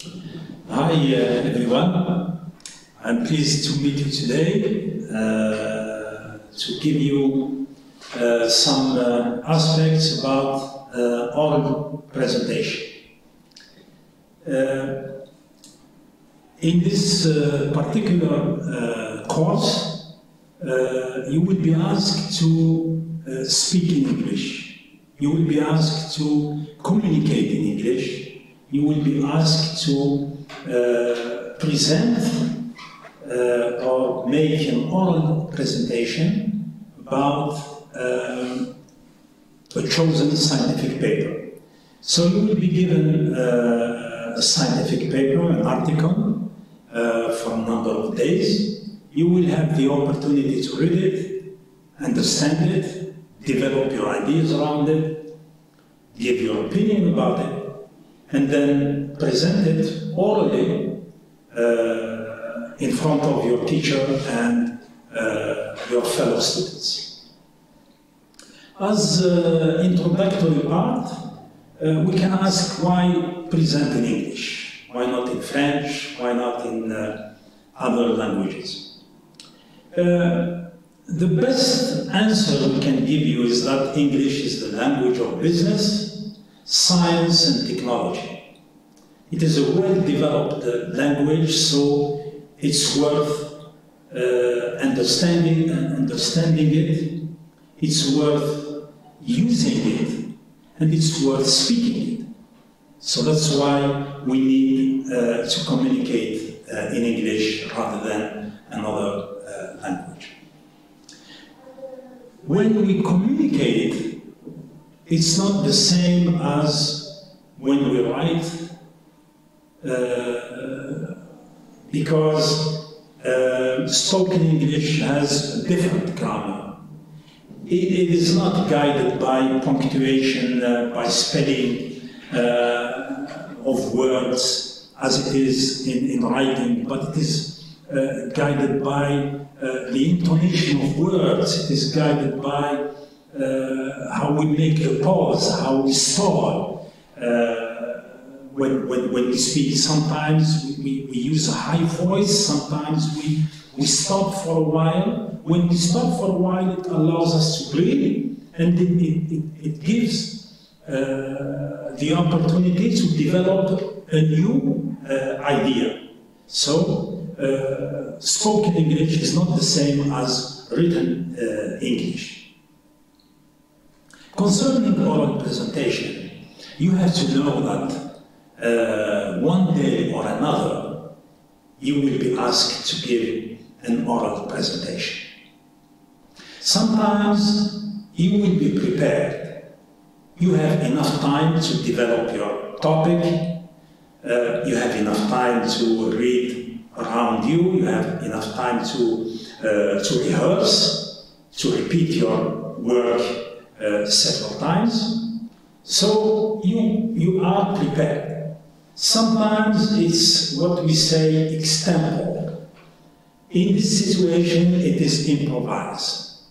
Hi everyone, I'm pleased to meet you today to give you some aspects about oral presentation. In this particular course, you will be asked to speak in English. You will be asked to communicate in English. You will be asked to present or make an oral presentation about a chosen scientific paper. So you will be given a scientific paper, an article, for a number of days. You will have the opportunity to read it, understand it, develop your ideas around it, give your opinion about it, and then present it orally in front of your teacher and your fellow students. As introductory part, we can ask why present in English? Why not in French? Why not in other languages? The best answer we can give you is that English is the language of business, science and technology. It is a well-developed language, so it's worth understanding it, it's worth using it, and it's worth speaking it. So that's why we need to communicate in English rather than another language. When we communicate, it's not the same as when we write, because spoken English has a different grammar. It is not guided by punctuation, by spelling of words as it is in writing, but it is guided by the intonation of words. It is guided by how we make the pause, how we stall when we speak. Sometimes we use a high voice, sometimes we stop for a while. When we stop for a while, it allows us to breathe, and it gives the opportunity to develop a new idea. So, spoken English is not the same as written English. Concerning oral presentation, you have to know that one day or another, you will be asked to give an oral presentation. Sometimes you will be prepared. You have enough time to develop your topic. You have enough time to read around you. You have enough time to rehearse, to repeat your work several times. So you are prepared. Sometimes it's what we say extempore. In this situation, it is improvised.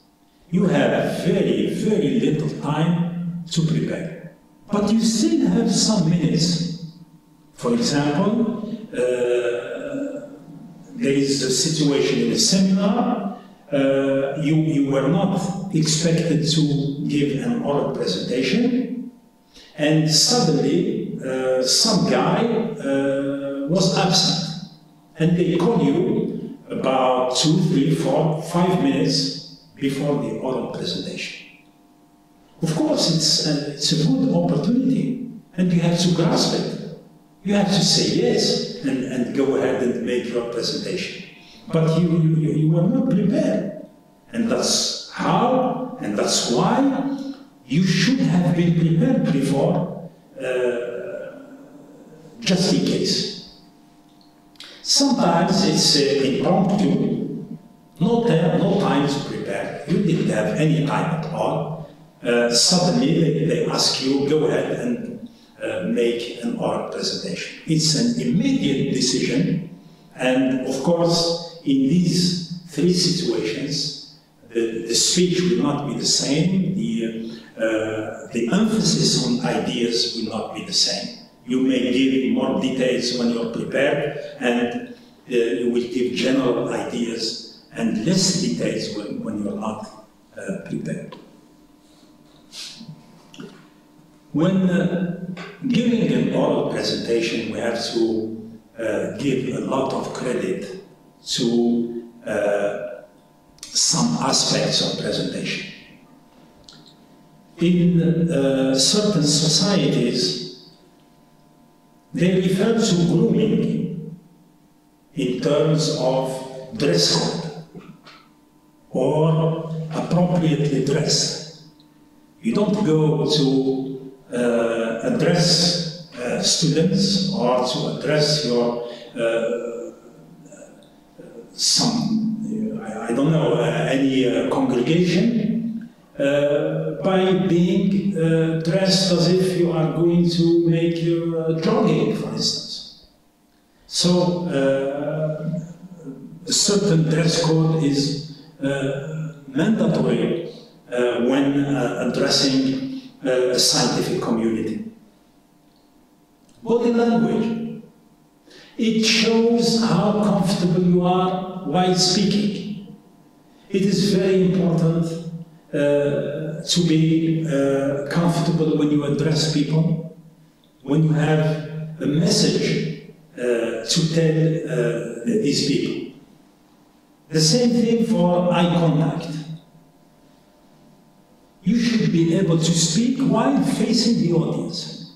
You have very, very little time to prepare. But you still have some minutes. For example, there is a situation in a seminar. You were not expected to give an oral presentation, and suddenly some guy was absent, and they call you about 2, 3, 4, 5 minutes before the oral presentation. Of course, it's a good opportunity, and you have to grasp it. You have to say yes and go ahead and make your presentation. But you were not prepared. And that's how, and that's why you should have been prepared before, just in case. Sometimes it's impromptu, no time to prepare. You didn't have any time at all. Suddenly they ask you, go ahead and make an oral presentation. It's an immediate decision, and of course, in these 3 situations, the speech will not be the same, the emphasis on ideas will not be the same. You may give more details when you're prepared, and you will give general ideas and less details when you're not prepared. When giving an oral presentation, we have to give a lot of credit to some aspects of presentation. In certain societies, they refer to grooming in terms of dress code or appropriately dressed. You don't go to address students or to address your I don't know, any congregation by being dressed as if you are going to make your jogging, for instance. So a certain dress code is mandatory when addressing a scientific community. Body language. It shows how comfortable you are while speaking. It is very important to be comfortable when you address people, when you have a message to tell these people. The same thing for eye contact. You should be able to speak while facing the audience.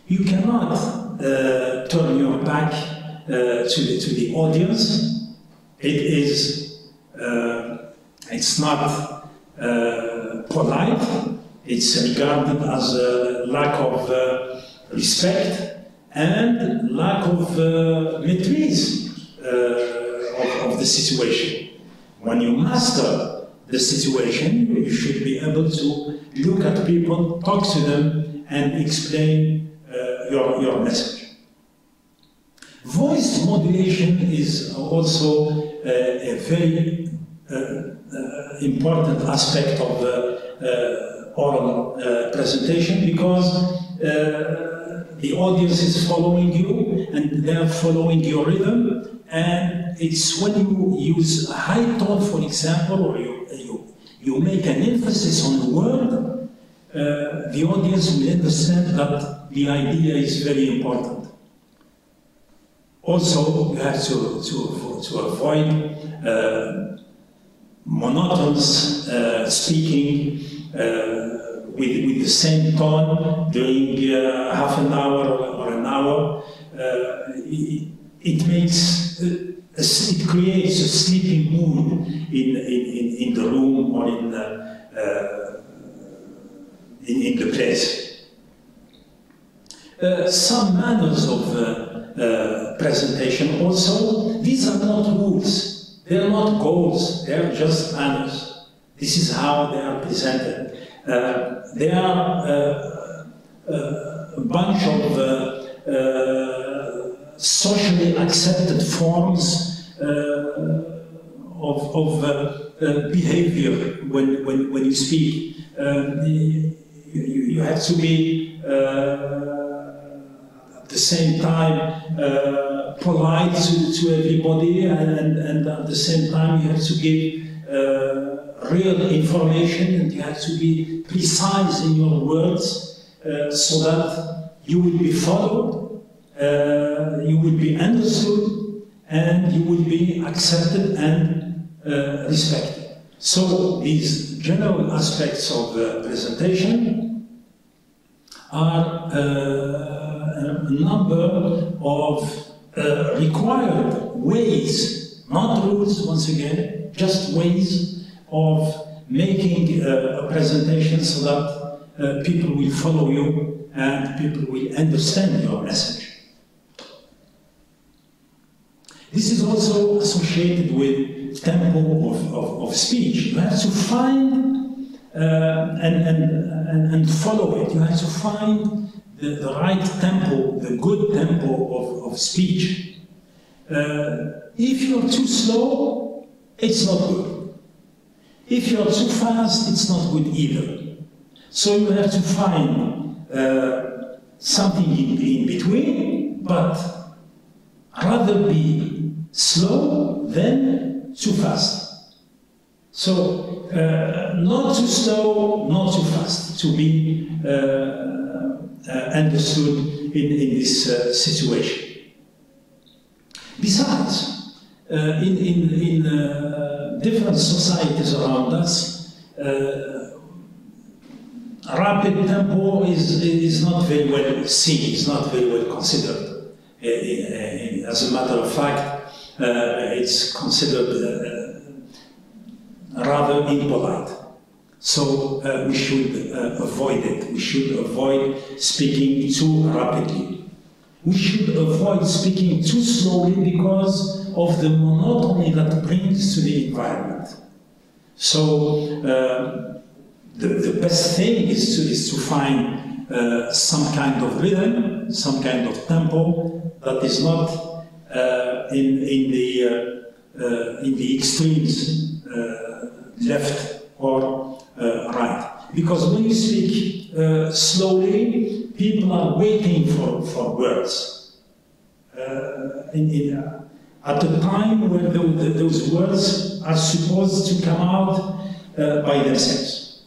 You cannot turn your back to the audience. It's not polite. It's regarded as a lack of respect and lack of maîtrise of the situation. When you master the situation, you should be able to look at people, talk to them, and explain your message. Voice modulation is also a very important aspect of oral presentation, because the audience is following you and they're following your rhythm, and it's when you use a high tone, for example, or you make an emphasis on a word, the audience will understand that the idea is very important. Also, you have to avoid monotonous speaking with the same tone during half an hour or an hour. It creates a sleeping mood in the room or in the place. Some manners of presentation also, these are not rules, they are not goals, they are just manners. This is how they are presented. They are a bunch of socially accepted forms of behavior when you speak. You have to be at the same time polite to everybody, and at the same time you have to give real information, and you have to be precise in your words so that you will be followed, you will be understood, and you will be accepted and respected. So these general aspects of presentation are a number of required ways, not rules once again, just ways of making a presentation so that people will follow you and people will understand your message. This is also associated with tempo of speech. You have to find and follow it. You have to find the right tempo, the good tempo of speech. If you're too slow, it's not good. If you're too fast, it's not good either. So you have to find something in between, but rather be slow than too fast. So not too slow, not too fast, to be understood in this situation. Besides, in different societies around us, rapid tempo is not very well seen, is not very well considered. As a matter of fact, it's considered rather impolite. So we should avoid it. We should avoid speaking too rapidly. We should avoid speaking too slowly because of the monotony that brings to the environment. So the best thing is to find some kind of rhythm, some kind of tempo that is not in the extremes, left or right. Because when you speak slowly, people are waiting for words. At a time where those words are supposed to come out by themselves.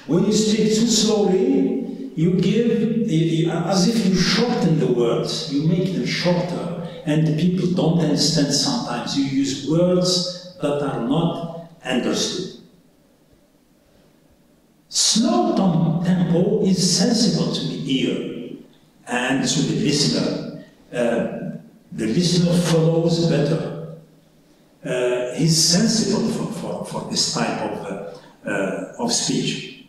When you speak too slowly, you give, as if you shorten the words, you make them shorter, and people don't understand sometimes. You use words that are not understood. Slow tempo is sensible to the ear and to the listener. The listener follows better. He's sensible for this type of speech.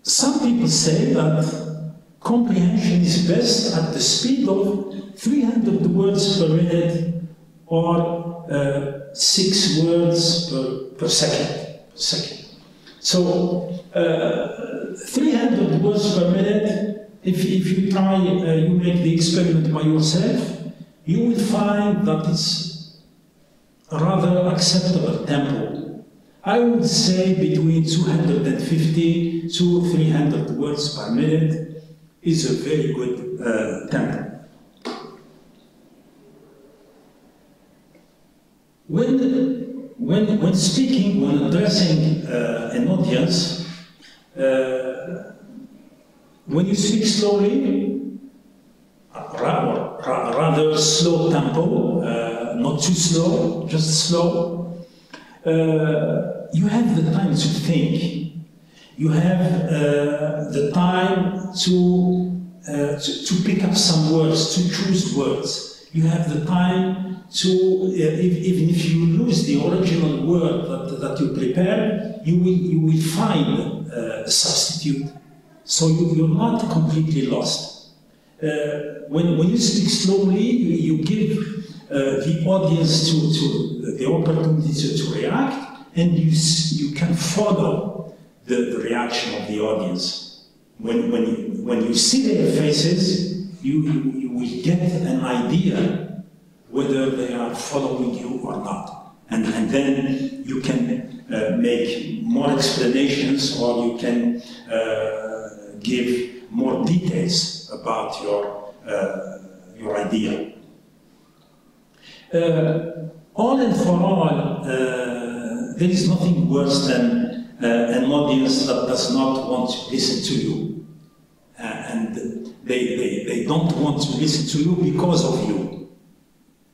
Some people say that comprehension is best at the speed of 300 words per minute or 6 words per second. So 300 words per minute, if you try, you make the experiment by yourself, you will find that it's a rather acceptable tempo. I would say between 250 to 300 words per minute is a very good tempo. When speaking, when addressing an audience, when you speak slowly, rather slow tempo, not too slow, just slow, you have the time to think. You have the time to pick up some words, to choose words. You have the time to, even if you lose the original word that you prepare, you will find a substitute. So you're not completely lost. When you speak slowly, you give the audience to the opportunity to react, and you can follow the reaction of the audience. When you see their faces, you will get an idea whether they are following you or not. And then you can make more explanations, or you can give more details about your idea. All and for all, there is nothing worse than an audience that does not want to listen to you. And they don't want to listen to you because of you.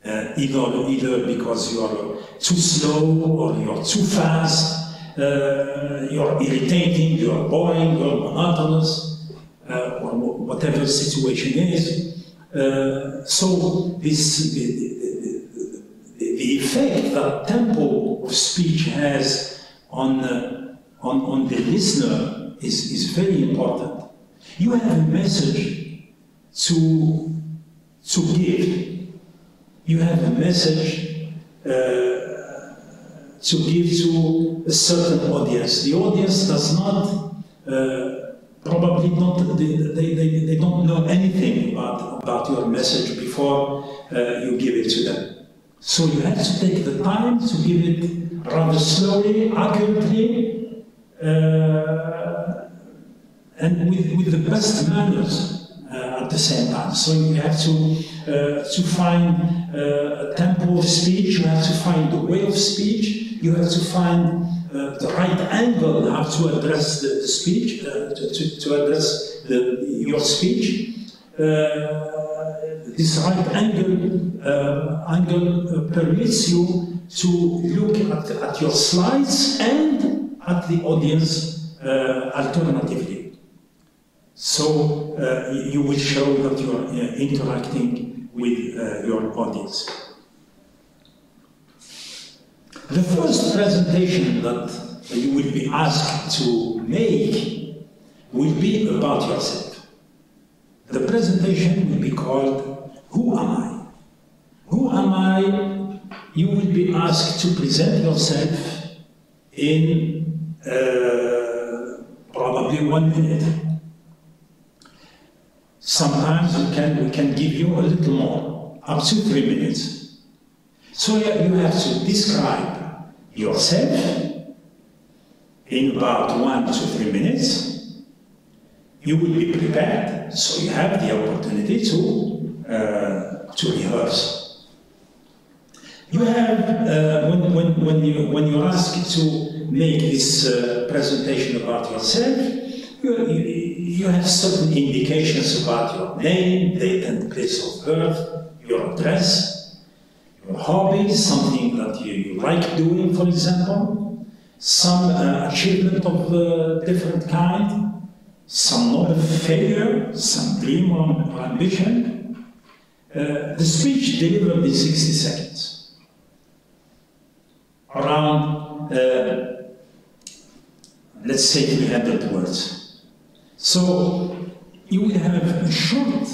Either because you're too slow, or you're too fast, you're irritating, you're boring, you're monotonous, or whatever the situation is. So the effect that tempo of speech has on the listener is very important. You have a message to give. You have a message to give to a certain audience. The audience does not, probably not, they don't know anything about your message before you give it to them. So you have to take the time to give it rather slowly, accurately, and with the best manners at the same time. So you have to find a tempo of speech, you have to find the way of speech, you have to find the right angle how to address the speech, to address your speech. This right angle permits you to look at your slides and at the audience alternatively. So you will show that you are interacting with your audience. The first presentation that you will be asked to make will be about yourself. The presentation will be called, Who Am I? Who am I? You will be asked to present yourself in probably 1 minute. Sometimes we can give you a little more, up to 3 minutes. So you have to describe yourself in about 1 to 3 minutes. You will be prepared, so you have the opportunity to rehearse. You have, when you're asked to make this presentation about yourself, you have certain indications about your name, date and place of birth, your address, your hobbies, something that you like doing, for example, some achievement of different kind, some not failure, some dream or ambition. The speech delivered in 60 seconds. Around, let's say 300 words. So you will have a short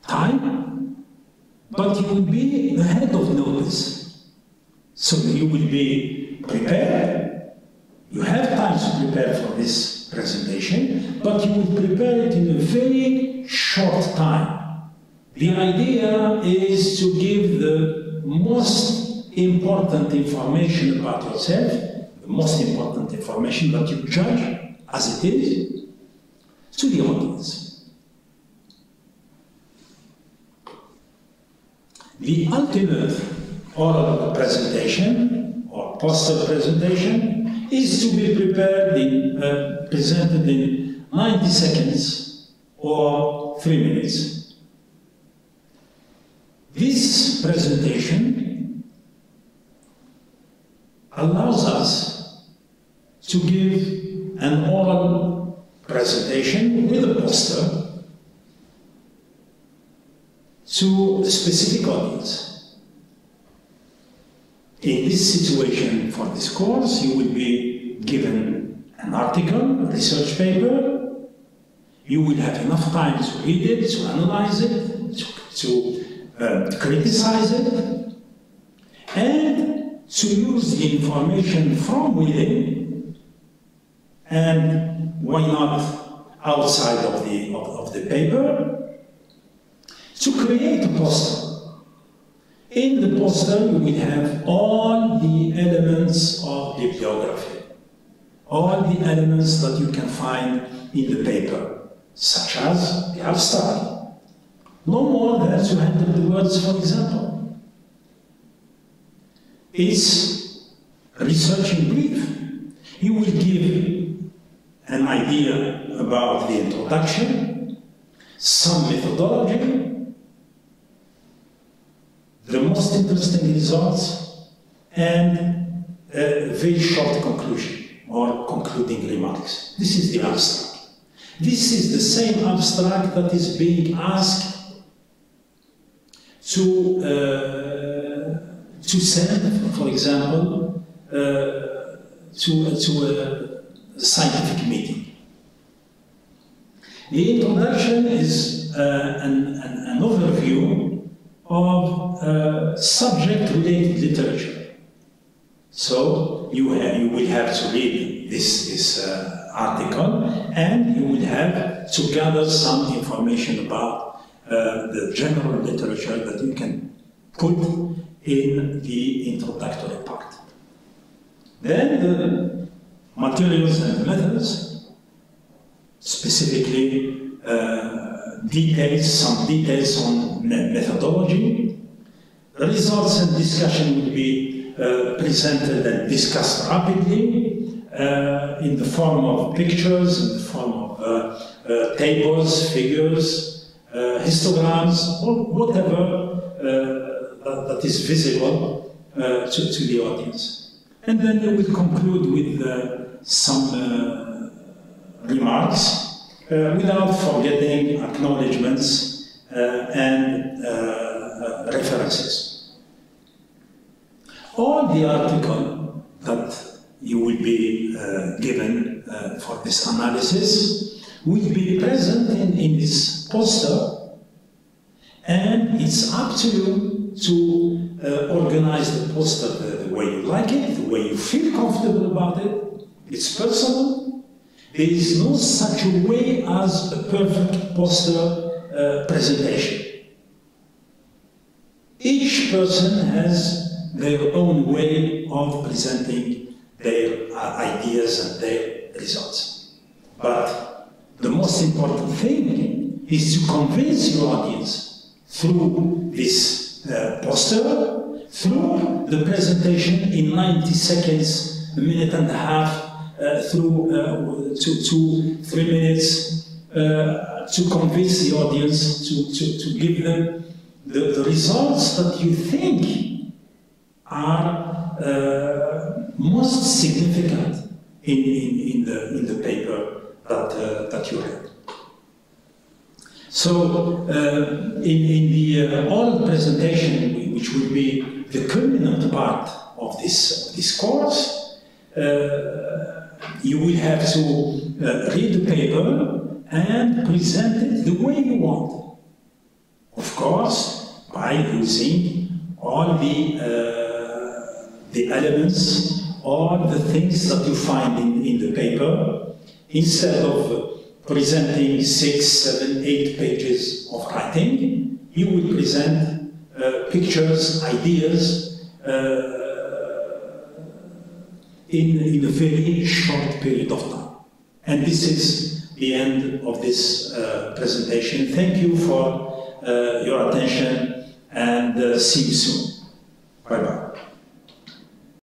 time, but you will be ahead of notice. So you will be prepared. You have time to prepare for this presentation, but you will prepare it in a very short time. The idea is to give the most important information about yourself, the most important information that you judge as it is, to the audience. The ultimate oral presentation or poster presentation is to be prepared presented in 90 seconds or 3 minutes. This presentation allows us to give an oral presentation with a poster to a specific audience. In this situation, for this course, you will be given an article, a research paper. You will have enough time to read it, to analyze it, to criticize it, and to use the information from within, and why not outside of the paper, to create a poster. In the poster, you will have all the elements of bibliography, all the elements that you can find in the paper, such as the abstract. No more than 200 words, for example. It's a researching brief. You will give an idea about the introduction, some methodology, the most interesting results, and a very short conclusion or concluding remarks. This is the abstract. This is the same abstract that is being asked to send, for example, to a scientific meeting. The introduction is an overview of subject-related literature. So you will have to read this article, and you will have to gather some information about the general literature that you can put in the introductory part. Then the materials and methods, specifically some details on methodology. Results and discussion will be presented and discussed rapidly in the form of pictures, in the form of tables, figures, histograms, or whatever that is visible to the audience. And then we will conclude with some remarks without forgetting acknowledgements and references. All the article that you will be given for this analysis will be present in this poster, and it's up to you to organize the poster the way you like it, the way you feel comfortable about it. It's personal. There is no such a way as a perfect poster presentation. Each person has their own way of presenting their ideas and their results. But the most important thing is to convince your audience through this poster, through the presentation in 90 seconds, a minute and a half, through 3 minutes, to convince the audience, to give them the results that you think are most significant in the paper that you read. So, in the oral presentation, which will be the culminant part of this course, you will have to read the paper and present it the way you want. Of course, by using all the elements, all the things that you find in the paper, instead of presenting 6, 7, 8 pages of writing, you will present pictures, ideas in a very short period of time. And this is the end of this presentation. Thank you for your attention, and see you soon. Bye-bye.